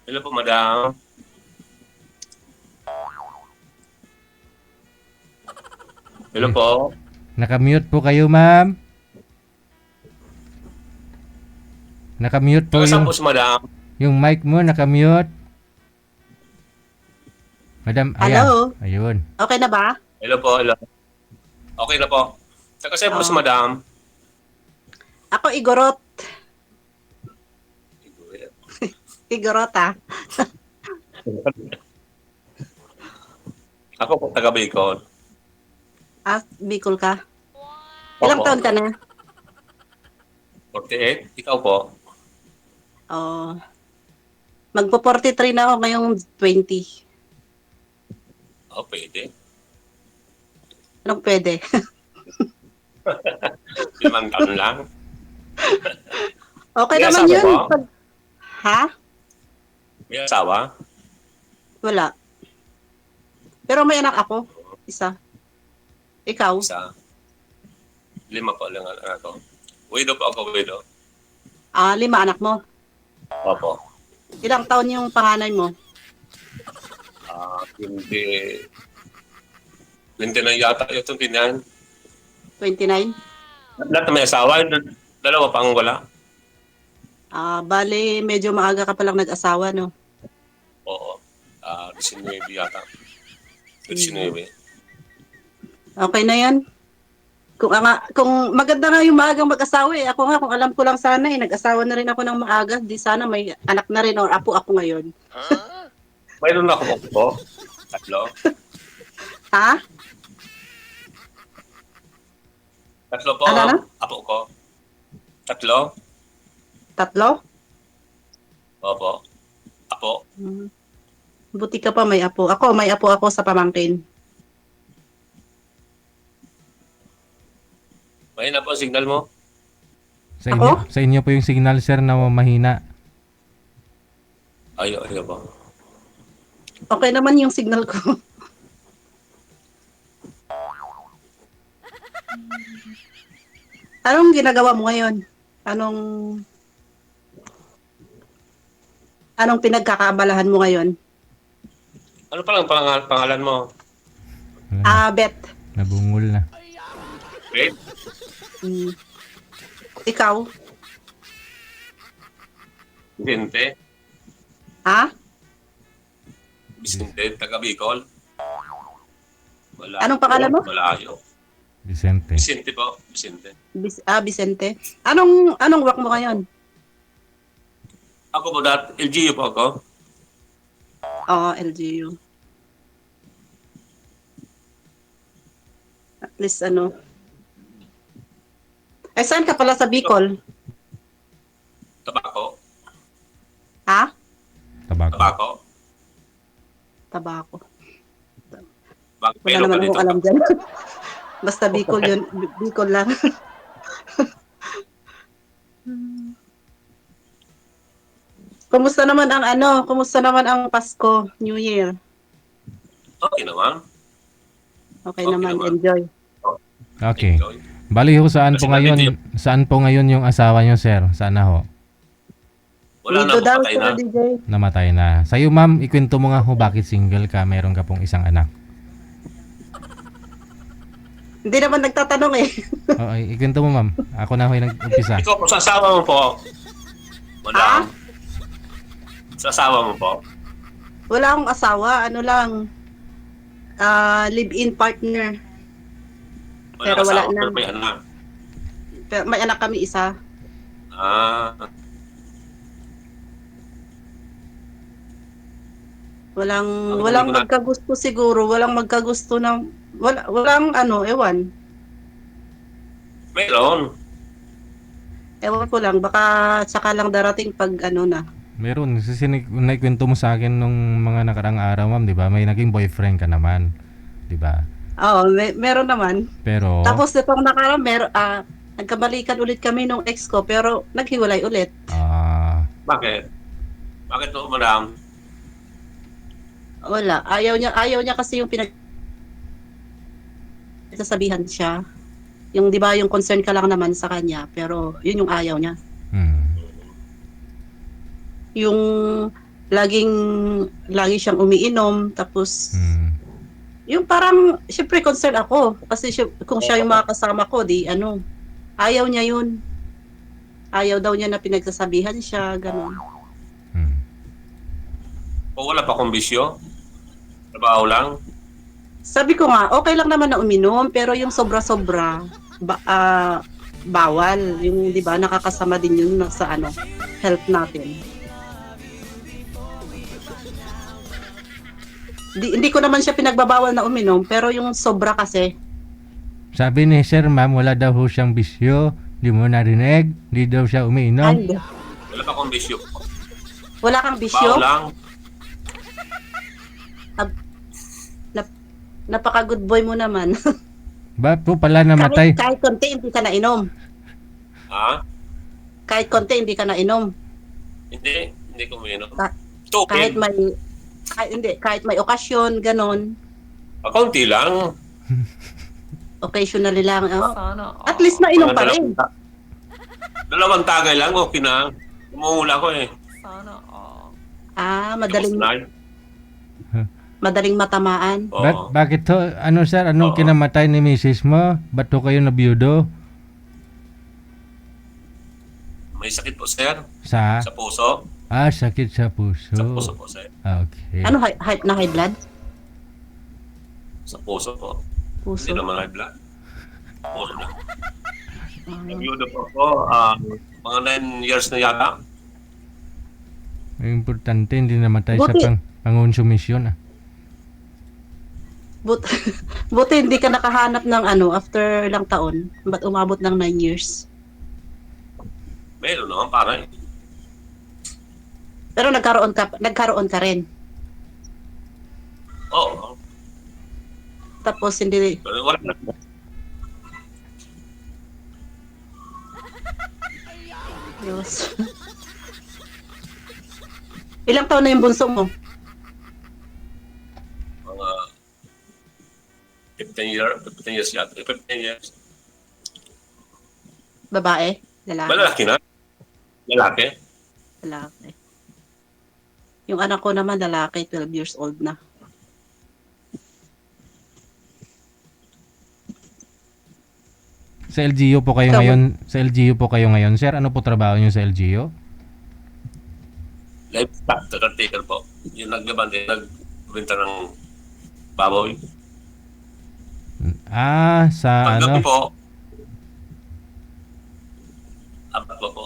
Hello po, madam. Hello Ay, po. nakamute po kayo, ma'am. Nakamute po Taga-saan po yung si madam? mic mo, nakamute. Madam, ayan. Hello? Ayun. Okay na ba? Hello po, hello. Okay na po. Taga-saan po si Oo. madam? Ako Igorot. Igorota. Ako po, taga-Bicol. Ah, Bicol ka. Ilang Opo. taon ka na? 48. Ikaw po? Oh. Magpo 43 na ako ngayong 20. Oh, pwede. Anong pwede? 5 taon lang. Okay May naman asawa yun. po? Ha? May asawa? Wala. Pero may anak ako. Isa. Ikaw? Isa. 5 po lang anak ko. Widow po ako, widow. 5 anak mo. Opo. Ilang taon yung panganay mo? Hindi. Hindi na yata ito, ganyan. 29? Lahat na may asawa, dalawa pa ang wala. Bale, medyo maaga ka palang nag-asawa, no? Oo. 19 yata. 19. Okay na yan. Kung maganda nga yung maagang mag-asawa eh. Ako nga, kung alam ko lang sana eh, nag-asawa na rin ako ng maaga. Di sana may anak na rin or apo ako ngayon. Mayroon ako po. 3. Ha? 3 po. Ano na? Apo ko. 3. 3? Opo. Apo. Buti ka pa may apo. Ako, may apo ako sa pamangkin. Mahina po ang signal mo. Sa inyo po yung signal, sir, na mahina. Ayo po. Okay naman yung signal ko. Anong ginagawa mo ngayon? Anong pinagkakaabalahan mo ngayon? Ano pa lang pangalan mo? Beth. Nabungol na. Wait. Mm. Ikaw? Vicente. Ha? Vicente, taga Bicol. Anong pangalan mo? Malayo. Vicente. Vicente po. Vicente. Vicente. Anong work mo ngayon? Ako po LGU po ako. Oo, LGU. At least saan ka pala sa Bicol? Tabako. Ha? Tabako. Tabako. Bakit Wala meron naman ka dito? akong alam dyan. Basta Bicol yun. Bicol lang. Kumusta naman ang Pasko, New Year? Okay naman. Okay Okay naman, naman. enjoy. Okay. Enjoy. Bali ho, saan po Kasi ngayon? nandito Saan po ngayon yung asawa nyo, sir? Saan na ho? Wala na Dito po, daw, patay Sir na. DJ. Namatay na. Sa'yo, ma'am, ikwento mo nga ho, bakit single ka? Meron ka pong isang anak. Hindi naman nagtatanong eh. Oo, ikwento mo, ma'am. Ako na ho yung nag-umpisa. Ikaw po, sa asawa mo po. Madam. Sa asawa mo po. Wala akong asawa, live-in partner. Pero wala asawa, na. Pero may anak. Pero may anak kami isa. Walang Hindi ko na- magkagusto siguro, walang magkagusto ng walang ewan. Mayroon. Ewan ko lang, baka tsaka lang darating pag na. Meron. Kasi naikwento mo sa akin nung mga nakarang araw, ma'am, di ba? May naging boyfriend ka naman. Di ba? Oo, meron naman. Pero, Tapos itong nakaraan, nagkabalikan ulit kami nung ex ko, pero naghiwalay ulit. Bakit? Bakit po, madam? Wala. Ayaw niya kasi yung sasabihan siya. Yung 'di ba yung concern ka lang naman sa kanya, pero yun yung ayaw niya. hmm, Yung laging lagi siyang umiinom, tapos Hmm. yung parang syempre concern ako kasi kung siya yung makakasama ko, di ano, ayaw niya yun. Ayaw daw niya na pinagsasabihan siya, ganun. Hmm. O wala pa akong bisyo? Trabaho lang? Sabi ko nga, okay lang naman na uminom, pero yung sobra-sobra, bawal. Yung, di ba, nakakasama din yun sa ano, health natin. Hindi ko naman siya pinagbabawal na uminom, pero yung sobra kasi, Sabi ni Sir, ma'am, wala daw ho siyang bisyo. Di mo narinig? Di daw siya umiinom. ay, Wala pa akong bisyo. wala kang Trabaho bisyo, lang? napaka-good boy mo naman. Ba po pala namatay? kahit konti, hindi ka nainom. Ha? Kahit konti, hindi ka nainom. Hindi ko uminom. Ka- Tupid. Kahit may okasyon, ganon. Kaunti lang. Occasionally lang. Oh. At least nainom pa rin. Dalawang tagay lang, okay na. Umuhula ko eh. Madaling matamaan. Oo. Bakit to? Ano sir? Anong Oo. kinamatay ni misis mo? Ba't to kayo nabiyudo? May sakit po, sir. Sa? Sa puso. Sakit sa puso. Sa puso po, sir. Okay. Ano, high blood? Sa puso po. Puso. Hindi naman high blood. Puso na. Ah, Nag-yudo po ako. Mga 9 years na yata. Ang importante, hindi namatay sa Buti. pangonsumisyon. Buti hindi ka nakahanap ng ano, after ilang taon. Ba't umabot ng 9 years? Meron naman, parang. Pero nagkaroon ka rin. Oo. Tapos hindi, Pero wala na. Diyos. Ilang taon na yung bunso mo? Mga 15 years yata. 15 years. Babae? Lalaki? Malalaki na. Lalaki. Lalaki. Yung anak ko naman lalaki, 12 years old na. Sa LGU po kayo Ikaw, ngayon? Sa LGU po kayo ngayon, sir? Ano po trabaho niyo sa LGU? Livestock caretaker po. Yung nagbenta ng baboy. Sa Paggabi ano? po, apat po po.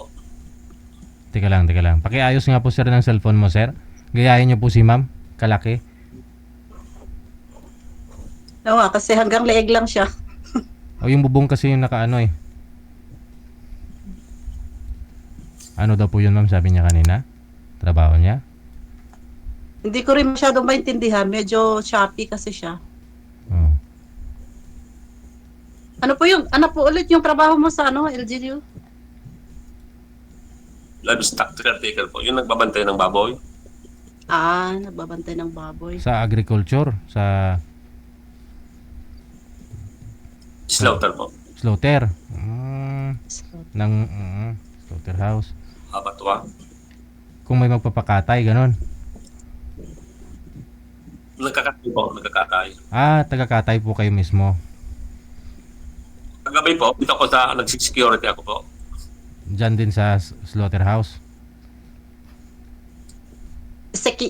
Teka lang. Pakiayos nga po sir ng cellphone mo, sir. Gayahin niyo po si ma'am. Kalaki. Oo nga, kasi hanggang leeg lang siya. O yung bubong kasi yung nakaano eh. Ano daw po yun ma'am, sabi niya kanina? Trabaho niya? Hindi ko rin masyadong maintindihan. Medyo choppy kasi siya. Oh. Ano po ulit yung trabaho mo sa ano, LGU? Livestock caretaker po. Yung nagbabantay ng baboy. Nagbabantay ng baboy. Sa agriculture, sa Slaughter po. slaughter. Slaughterhouse. Abatwa. Kung may magpapakatay, ganon. Nagkakatay po. Nagkakatay. Tagakatay po kayo mismo. Paggabi po, dito ako sa nag-security ako po. Diyan din sa slaughterhouse.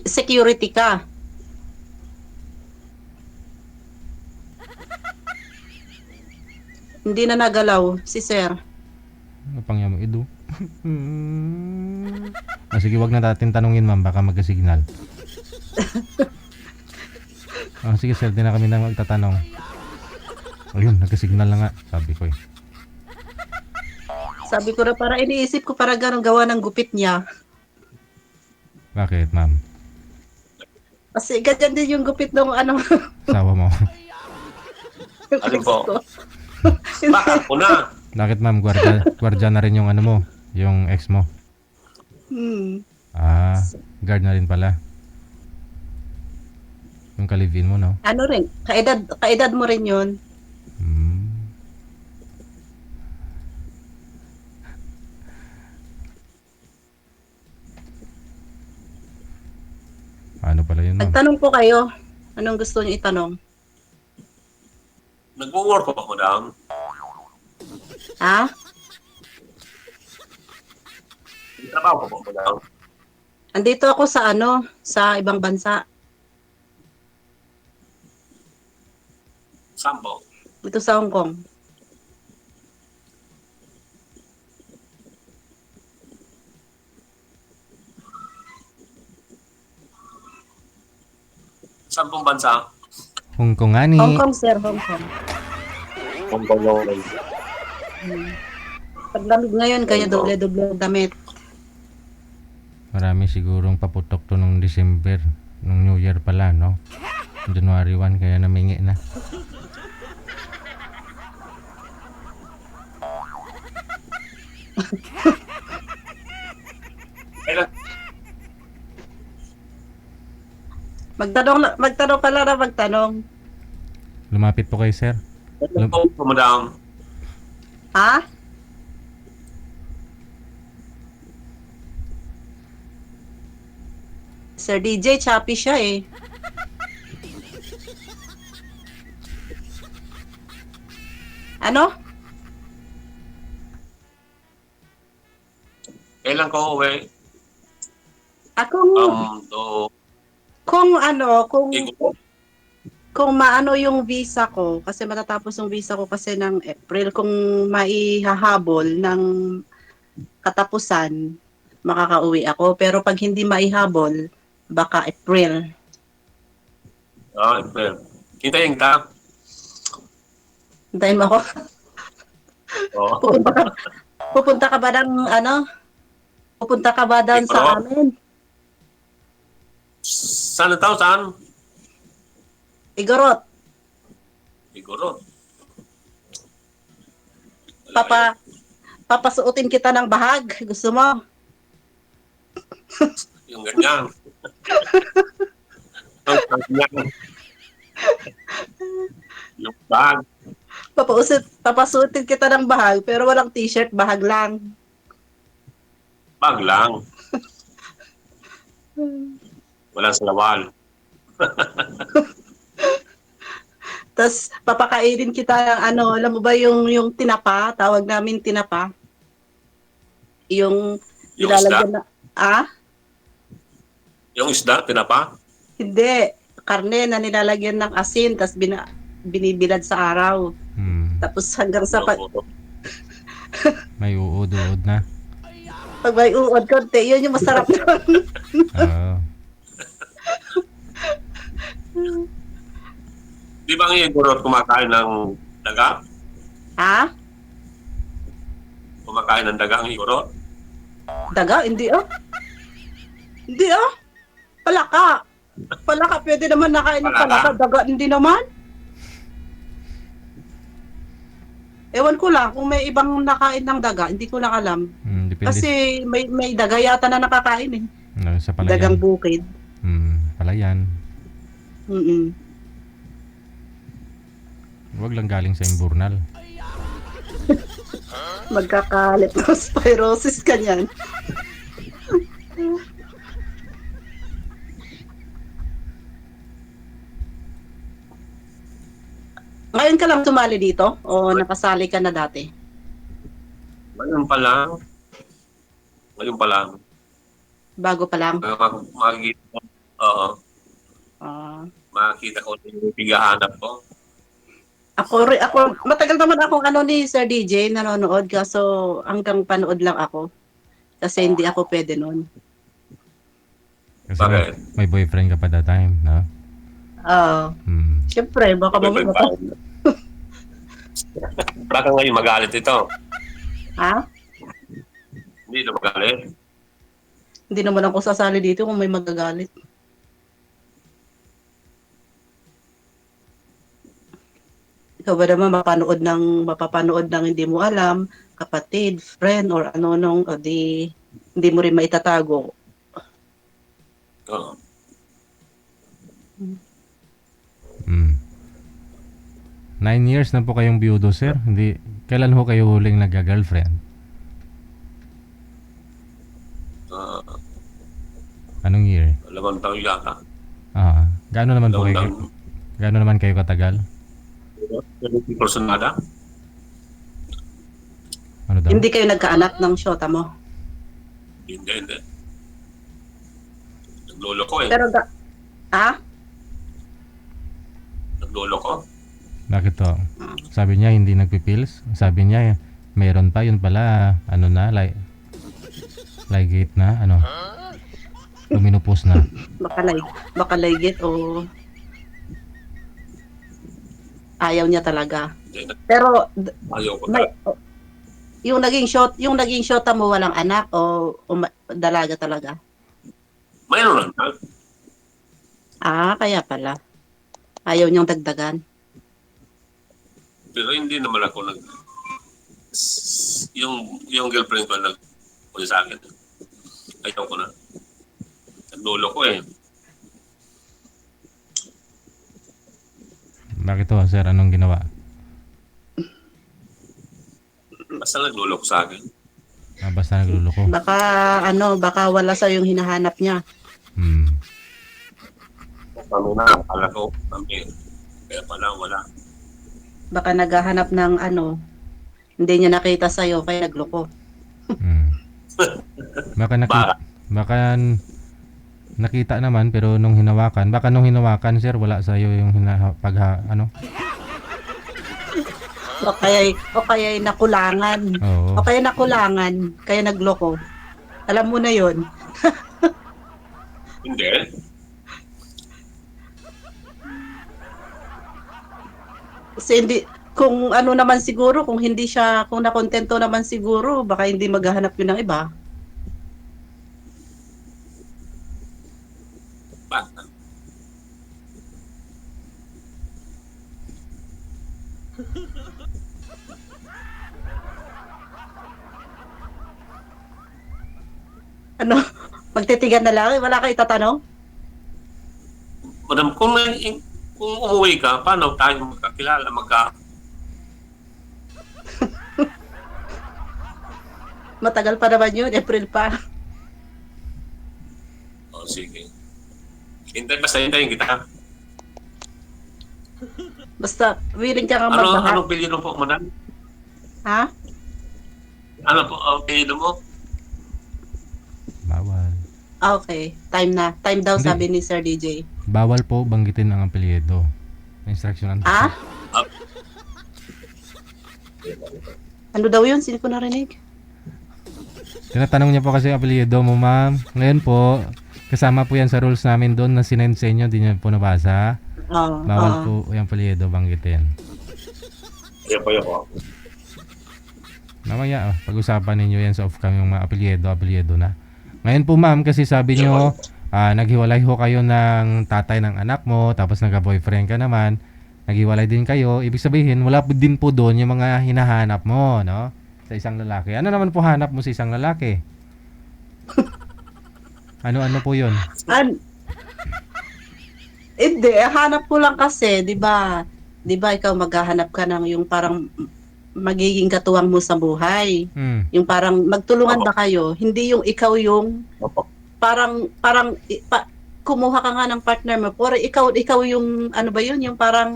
Security ka. Hindi na nagalaw si sir. Ano pang mo ido? Sige, wag na natin tanungin ma'am, baka magka-signal. Sige sir, di na kami na magtatanong. Ayun, nagka-signal na nga, sabi ko eh. Sabi ko na para iniisip ko para ganun gawa ng gupit niya. Bakit ma'am? Kasi ganyan din yung gupit ng ano. Sawa mo. yung Alin ex po? ko. Baka po na. Bakit ma'am, gwardiya na rin yung ano mo, yung ex mo? Guard na rin pala. Yung kalivin mo, no? Ano rin, kaedad mo rin yun. Ano pala yun, ma'am? Nagtanong po kayo. Anong gusto niyo itanong? Nagwo-work ako, madam. Ha? Trabaho ko, madam. Andito ako sa sa ibang bansa. Sampo. Dito sa Hong Kong. Sampung bansa. Hong Kong ani. Hong Kong, sir. Hong Kong. Hong Kong. Paglamig ngayon, kaya doble-doble ang damit. Marami sigurong paputok to nung December. Nung New Year pala, no? January 1, kaya namingi na. Kailan? Magtanong ka lang na magtanong. Lumapit po kay sir. Kailan po, madam? Ha? Sir DJ, choppy siya eh. Ano? Kailan ko uwi? Akong, To kung Igo. kung maano yung visa ko, kasi matatapos yung visa ko kasi ng April, kung maihahabol ng katapusan, makakauwi ako. Pero pag hindi maihabol, baka April. April. Hintayin ka. Hintayin mo ako. Oo. Pupunta ka ba ng Pupunta ka ba doon sa amin? Saan ito? Saan? Igorot. Siguro. Papasuotin kita ng bahag. Gusto mo? Yung ganyan. Yung ganyan. Yung bag. Papasuotin kita ng bahag, pero walang t-shirt, bahag lang. Bag lang. Walang salawal. Tapos papakainin kita ng alam mo ba yung tinapa, tawag namin tinapa. Yung Yung nilalagyan na, Yung isda, tinapa? hindi, karne na nilalagyan ng asin, tapos binibilad sa araw. Tapos hanggang sa May uod-uod na. pag may uod konti, yun yung masarap nun. Oo. Di ba ngayon kumakain ng daga? Ha? Kumakain ng daga ang igorot? Daga? Hindi Hindi Palaka. Palaka, pwede naman nakain ng palaka. Daga, hindi naman. Ewan ko lang, kung may ibang nakain ng daga, hindi ko lang alam. Depende. Kasi may daga yata na nakakain eh. Sa palayan. Dagang bukid. Palayan. Mm-mm. Huwag lang galing sa imburnal. Magkaka-leptospirosis ka niyan. Ngayon ka lang tumali dito? O nakasali ka na dati? Ngayon pa lang. Ngayon pa lang. Bago pa lang? Makikita. Oo. Makikita ko yung pigahanap ko. Ako, matagal naman akong ni Sir DJ, nanonood, kaso hanggang panood lang ako. Kasi hindi ako pwede noon. Kasi Bakit? may boyfriend ka pa that time, no? Siyempre, baka mamaya. Baka ngayon magalit ito. Ha? Hindi na magalit. Hindi naman ako sasali dito kung may magagalit. Ikaw ba naman mapapanood ng hindi mo alam, kapatid, friend, or o hindi mo rin maitatago. Oo. 9 years na po kayong biyudo, sir. Kailan ho kayo huling nagga-girlfriend? Ah, Anong year? 2 taon yata. Gaano naman po kayo, Lang gaano naman kayo katagal? personada. Ano daw? Hindi kayo nagkaanak ng syota mo. Hindi. Naglolo ko eh. Pero Naglolo ko. Bakit to? Sabi niya hindi nagpipils. Sabi niya meron pa, yun pala ano na, ligate na, ano, luminupos na. baka laygit o ayaw niya talaga. Hindi, Pero ayaw ko may, talaga. yung naging syota mo walang anak o dalaga talaga? Mayroon lang. Kaya pala. Ayaw niyang dagdagan. Pero hindi naman ako yung girlfriend ko nag-uli sa akin. Ayaw ko na. Naglolo ko eh. Bakit to, sir? Anong ginawa? Basta naglolo ko sa akin. Basta nagluloko. Baka wala sa yung hinahanap niya. Kami na, akala ko kami. Kaya pala wala. Baka naghahanap ng hindi niya nakita sa'yo, kaya nagloko. Baka nakita naman pero nung hinawakan, sir, wala sa iyo yung O kaya nakulangan. Oo. O kaya nakulangan, kaya nagloko. Alam mo na yon. Hindi. Kasi kung naman siguro, kung nakontento naman siguro, baka hindi maghahanap yun ng iba. Basta. Magtitigan na lang, wala kayo tatanong? Madam, kung umuwi ka, paano tayo magkakilala, Matagal pa naman yun, April pa. Oh, sige. Hintayin kita. Basta, willing ka nga Anong magbahat. pilido po, madam? Ha? Ano po ang pilido mo? Bawal. Okay, time na. Time daw Hindi. sabi ni Sir DJ. Bawal po banggitin ang apelyido. Instruction. Ano daw yun? Sino ko narinig? Tinatanong niya po kasi ang apelyido mo, ma'am. Ngayon po, kasama po yan sa rules namin doon na sinend sa inyo, di niyo po nabasa. Bawal po yung apelyido banggitin. Ayaw ko. Mamaya, pag-usapan ninyo yan sa off-cam yung mga apelyido na. Ngayon po, ma'am, kasi sabi niyo, naghiwalay ho kayo ng tatay ng anak mo, tapos nagka-boyfriend ka naman, naghiwalay din kayo, ibig sabihin, wala po din po doon yung mga hinahanap mo, no? Sa isang lalaki. Ano naman po hanap mo sa isang lalaki? Ano po yun? Hindi, hanap ko lang kasi, di ba? Di ba ikaw maghahanap ka ng yung parang magiging katuwang mo sa buhay. Yung parang magtulungan ba kayo? Hindi yung ikaw yung parang kumuha ka nga ng partner mo, pero ikaw yung ano ba yun, yung parang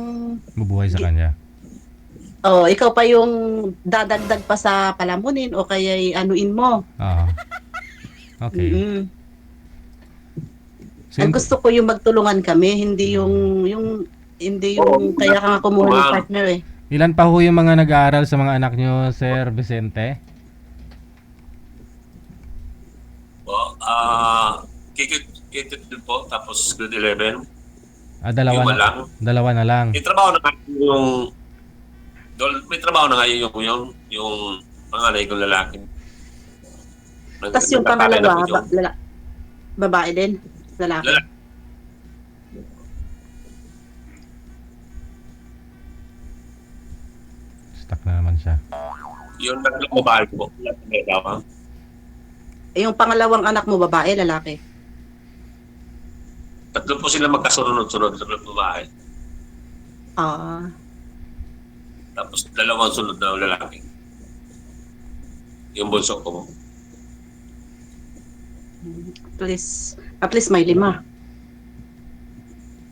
Bubuhay sa kanya. ikaw pa yung dadagdag pa sa palamunin o kaya anuin mo. Okay. So, Ang gusto ko yung magtulungan kami, hindi yung kaya ka nga kumuha ng partner eh. ilan pa ho yung mga nag-aaral sa mga anak nyo, Sir Vicente? Kikit din po, tapos grade 11. Dalawa Yung na. lang. Dalawa na lang. May trabaho na nga yung pangalay kong lalaki. Tapos yung pangalawa, babae din, lalaki. Stuck na naman siya. Yung babae ko. Yung pangalawang anak mo, babae, lalaki. Tatlo po sila magkasunod-sunod, tatlo babae. Tapos dalawang sunod na lalaki. Yung bunso ko mo. At least may 5.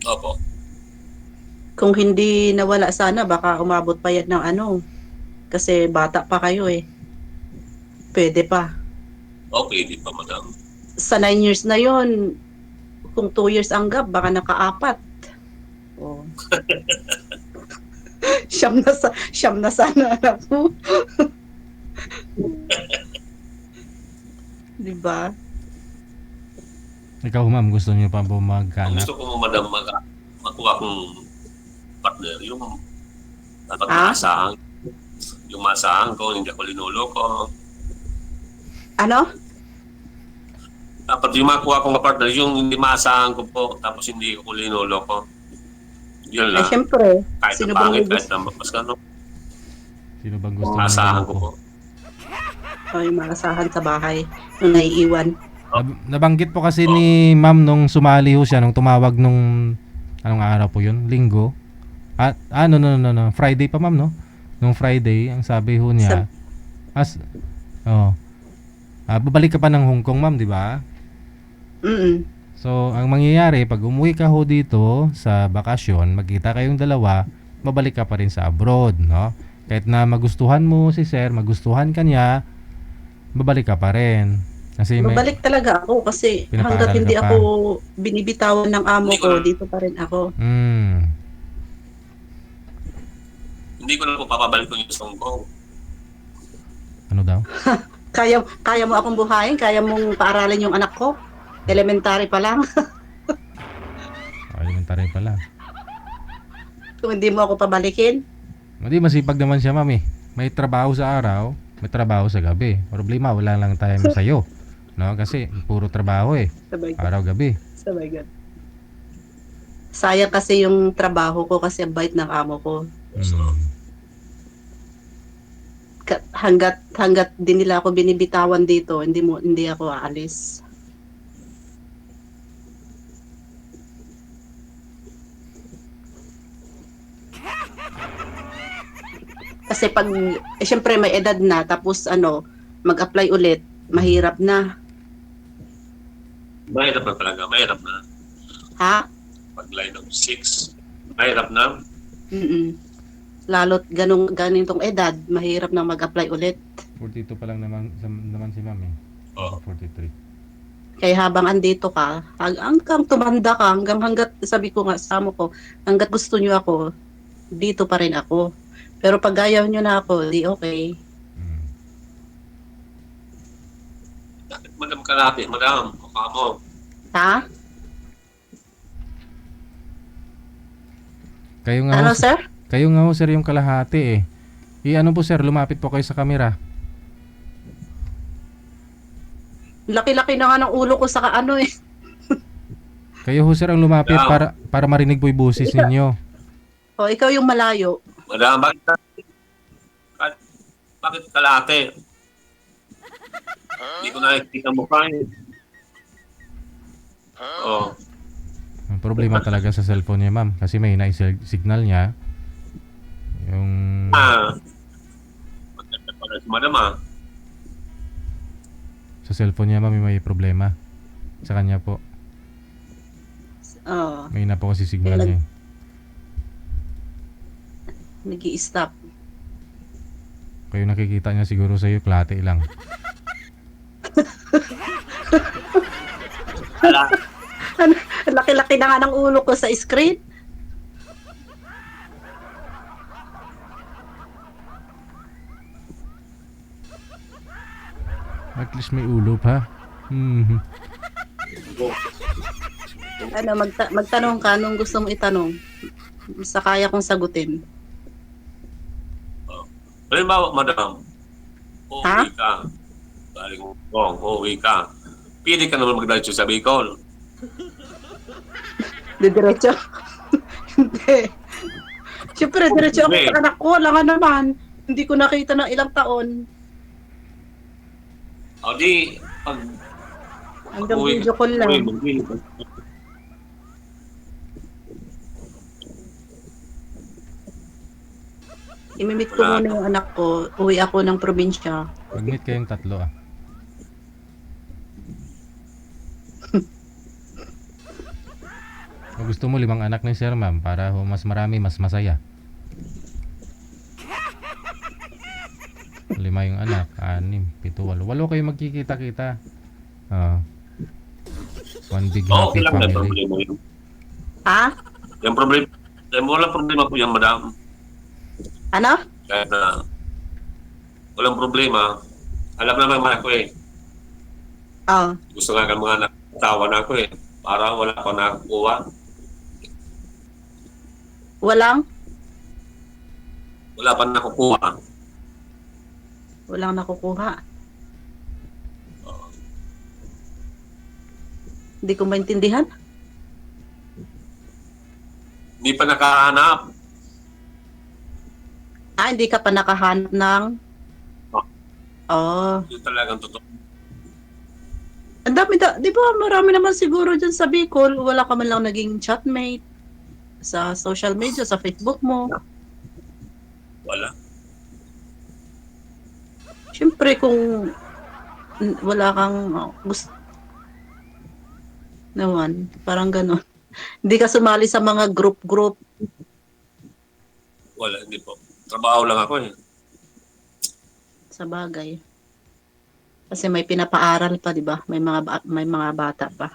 Opo. kung hindi nawala sana, baka umabot pa yan ng ano. Kasi bata pa kayo eh. Pwede pa. Okay, di pa, madam. Sa 9 years na yon, kung 2 years ang gap, baka naka-4. Oh. Siyam na sana anak mo. Diba? Ikaw ma'am, gusto niyo pa po Ang magkaanak? gusto ko, madam, makuha kong partner, yung dapat Ah? maasahan. Yung maasahan ko, hindi ako linuloko. Ano? Dapat yung makuha kong partner, yung hindi maasahan ko po, tapos hindi ako linuloko. Yun Ay, lang. syempre. Kahit Sino na bang pangit, gusto? kahit na mas ano, Sino bang gusto mo maasahan ko po. Ay, malasahan sa bahay. Yung naiiwan. Nabanggit po kasi ni ma'am nung sumali ho siya, nung tumawag nung, anong araw po yun? Linggo? At, no, Friday pa ma'am, no? Nung Friday, ang sabi ho niya, babalik ka pa ng Hong Kong ma'am, di ba? Mm. So, ang mangyayari, pag umuwi ka ho dito sa bakasyon, magkita kayong dalawa, babalik ka pa rin sa abroad, no? Kahit na magustuhan mo si sir, magustuhan ka niya, babalik ka pa rin. Kasi Babalik talaga ako kasi Pinapaaral hanggat hindi ka pa. ako binibitawan ng amo Hindi ko ko, na- dito pa rin ako. Hindi ko na po papabalik ko yung Hong Kong. Ano daw? Kaya mo akong buhayin, kaya mong paaralin yung anak ko. Elementary pa lang. Elementary pala. Kung hindi mo ako pabalikin. Hindi, masipag naman siya ma'am eh. May trabaho sa araw, may trabaho sa gabi. Problema, wala lang time sa'yo. No? Kasi puro trabaho eh. Sabay ka. Araw-gabi. Sabay ka. Sayang kasi yung trabaho ko kasi ang bait ng amo ko. Hanggat din nila ako binibitawan dito, hindi ako aalis. Kasi pag syempre may edad na tapos mag-apply ulit, mahirap na. Mahirap na talaga, mahirap na. Ha? Pag line of 6, mahirap na. Mm. Lalo't ganitong edad, mahirap na mag-apply ulit. 42 pa lang naman si ma'am eh. Oo. 43. Kaya habang andito ka, hanggang tumanda ka, hanggat sabi ko nga sa amo ko, hanggat gusto niyo ako, dito pa rin ako. Pero pag ayaw niyo na ako, di okay. Bakit madam kalapit, madam? Mukha mo. Ha? Kayo nga Ano, ho, sir? kayo nga ho sir yung kalahati eh. Ano po sir, lumapit po kayo sa camera. Laki-laki na nga ng ulo ko sa eh. Kayo ho sir ang lumapit Yeah. para marinig po yung boses ninyo. O, ikaw yung malayo. Madam, bakit kalate? Hindi ko nakikita mukha eh. Oh. Ang problema talaga sa cellphone niya ma'am kasi may signal niya. Yung Maganda pala si madam ah. sa cellphone niya ma'am may problema. Sa kanya po. Oh, May na po kasi signal niya. nag-i-stop. Kayo nakikita niya siguro sa iyo klate lang. Laki-laki na nga ng ulo ko sa screen. At least may ulo pa. Magtanong ka nung gusto mo itanong. Sa kaya kong sagutin. Halimbawa, madam, Ha? uuwi ka. Galing Hong Kong, uuwi ka. Pili ka naman magdiretso sa Bicol. Diretso. Hindi. Siyempre, diretso ako Hindi. sa anak ko. Wala nga naman. Hindi ko nakita ng ilang taon. O di, pag Hanggang uwi- video call lang. uwi. Imimit ko muna yung anak ko. Uwi ako ng probinsya. Mag-meet kayong tatlo ah. Kung gusto mo 5 anak ni sir, ma'am, para mas marami, mas masaya. 5 yung anak, 6, 7, 8. 8 kayo magkikita-kita. One big Okay happy lang na family. problema yun. Ha? Yung problema, walang problema po yan, madam. Ano? Kahit na walang problema, alam naman mga ko eh. Oh. Gusto nga ng mga anak, tawa na ako eh. Para wala pa nakakuha. Walang Nakukuha. nakukuha. Hindi ko maintindihan. Hindi pa nakahanap. Hindi ka pa nakahanap ng... Oh. Yun talagang totoo. Ang dami, di ba marami naman siguro dyan sa Bicol, wala ka man lang naging chatmate sa social media, sa Facebook mo. Wala. Siyempre kung wala kang gusto naman, parang gano'n. Hindi ka sumali sa mga group. Wala, hindi po. Trabaho lang ako eh. Sa bagay. Kasi may pinapaaral pa, di ba? May mga bata pa.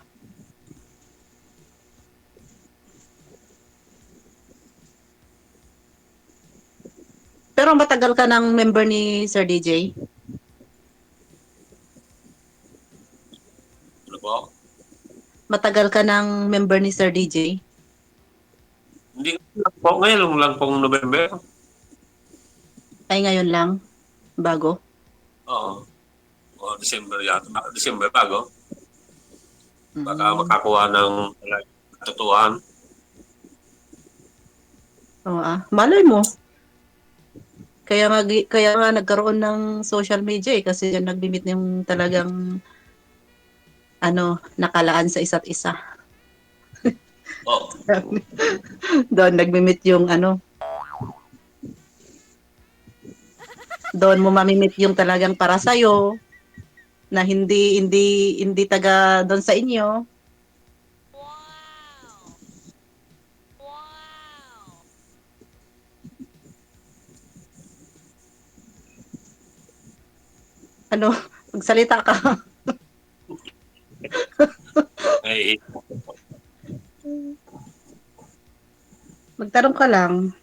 Pero matagal ka ng member ni Sir DJ? Ano po? Matagal ka ng member ni Sir DJ? Hindi lang po. Ngayon lang pong November. Ay, ngayon lang? Bago? Oo. O, December yata. December bago. Baka makakuha ng katotohanan. Oo, malay mo. Kaya nga nagkaroon ng social media kasi yan nagbimit yung talagang nakalaan sa isa't isa. Oo. Doon nagbimit yung doon mo mamimit yung talagang para sa'yo na hindi taga doon sa inyo. Magsalita ka. Ay, Magtanong ka lang.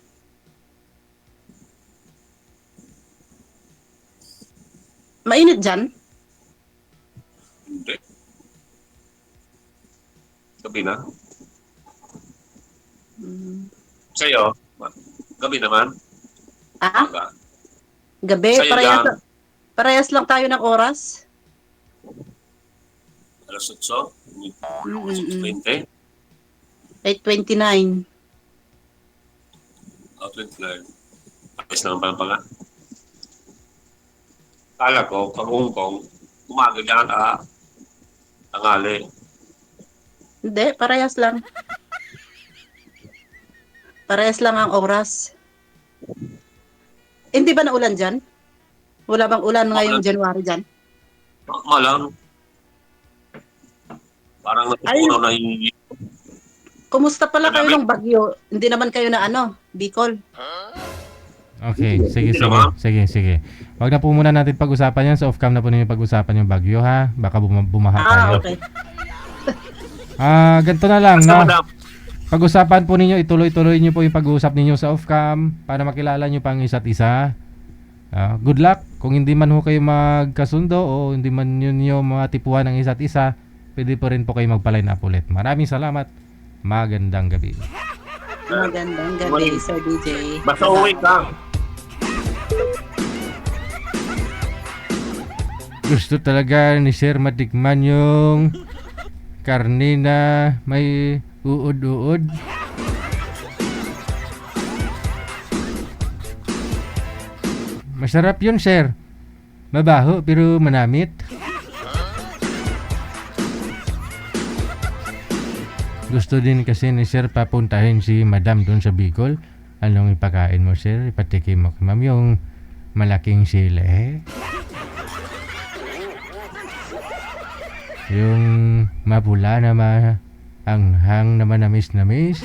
Mainit dyan? hindi. Gabi na. Sa'yo, gabi naman. Aga. Gabi? Sa'yo dyan, Parehas lang tayo ng oras? alas 8, 20, 8:29. 29. Ayos naman pala. Kala ko, pag Hongkong, umaga dyan tangali. Hindi, parehas lang. Parehas lang ang oras. Hindi ba naulan dyan? Wala bang ulan ngayong January dyan? Malang. Parang natutunaw na yung... Kumusta pala kayo ng bagyo? Hindi naman kayo na Bicol. Okay, sige. Wag na po muna natin pag-usapan yan. Sa off-cam na po ninyo pag-usapan yung bagyo, ha? Baka bumaha tayo. Okay. Ganito na lang, no? Madam. Pag-usapan po ninyo, ituloy-tuloy nyo po yung pag-uusap ninyo sa off-cam para makilala nyo pang isa't isa. Good luck. Kung hindi man ho kayo magkasundo o hindi man yun yung mga tipuan ng isa't isa, pwede po rin po kayo magpa-line up ulit. Maraming salamat. Magandang gabi. Magandang gabi, Sir DJ. Basta uwi ka. Gusto talaga ni Sir matikman yung karne na may uod-uod. Masarap yun, Sir. Mabaho pero manamit. Gusto din kasi ni Sir papuntahin si Madam doon sa Bicol. Anong ipakain mo, Sir? Ipatikim mo kay Ma'am yung malaking sili. Yung mapula na Ang hang naman na miss.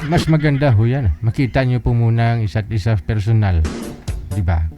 Mas maganda ho yan. Makita nyo po muna ang isa't isa personal. Diba?